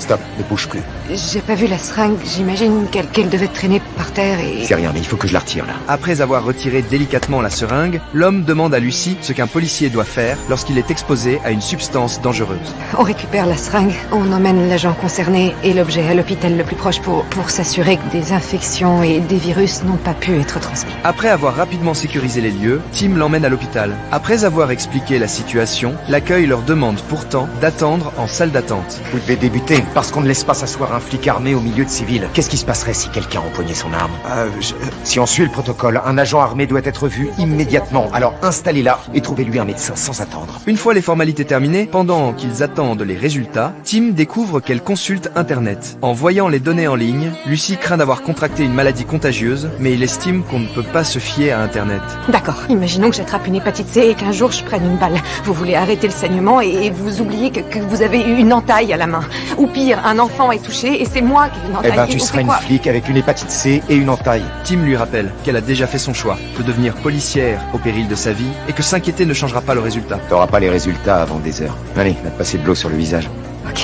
Stop, ne bouge plus. J'ai pas vu la seringue, j'imagine qu'elle devait traîner par terre et... C'est rien, mais il faut que je la retire, là. Après avoir retiré délicatement la seringue, l'homme demande à Lucie ce qu'un policier doit faire lorsqu'il est exposé à une substance dangereuse. On récupère la seringue, on emmène l'agent concerné et l'objet à l'hôpital le plus proche pour s'assurer que des infections et des virus n'ont pas pu être transmis. Après avoir rapidement sécurisé les lieux, Tim l'emmène à l'hôpital. Après avoir expliqué la situation, l'accueil leur demande pourtant d'attendre en salle d'attente. Vous devez débuter, parce qu'on ne laisse pas s'asseoir un flic armé au milieu de civils. Qu'est-ce qui se passerait si quelqu'un empoignait son arme? Si on suit le protocole, un agent armé doit être vu immédiatement. Alors installez-la et trouvez-lui un médecin sans attendre. Une fois les formalités terminées, pendant qu'ils attendent les résultats, Tim découvre qu'elle consulte Internet. En voyant les données en ligne, Lucie craint d'avoir contracté une maladie contagieuse, mais il estime qu'on ne peut pas se fier à Internet. D'accord, imaginons que j'attrape une hépatite C et qu'un jour je prenne une balle. Vous voulez arrêter le saignement et vous oubliez que vous avez eu une entaille à la main. Ou pire, un enfant est touché et c'est moi qui ai une entaille. Eh ben, tu seras une flic avec une hépatite C et une entaille. Tim lui rappelle qu'elle a déjà fait son choix, de devenir policière au péril de sa vie, et que s'inquiéter ne changera pas le résultat. T'auras pas les résultats avant des heures. Allez, va te passer de l'eau sur le visage. Ok.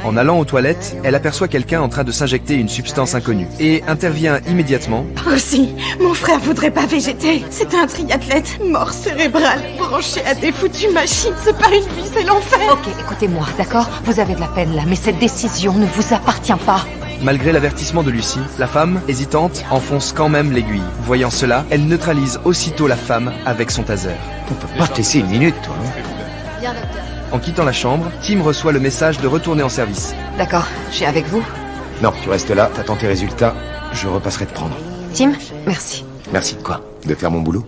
En allant aux toilettes, elle aperçoit quelqu'un en train de s'injecter une substance inconnue, et intervient immédiatement. Aussi, mon frère voudrait pas végéter. C'est un triathlète, mort cérébrale, branché à des foutues machines. C'est pas une vie, c'est l'enfer. Ok, écoutez-moi, d'accord? Vous avez de la peine là, mais cette décision ne vous appartient pas. Malgré l'avertissement de Lucie, la femme, hésitante, enfonce quand même l'aiguille. Voyant cela, elle neutralise aussitôt la femme avec son taser. On peut pas te laisser une minute, toi. Bien, docteur. En quittant la chambre, Tim reçoit le message de retourner en service. D'accord, je suis avec vous. Non, tu restes là, t'attends tes résultats. Je repasserai te prendre. Tim, merci. Merci de quoi? De faire mon boulot?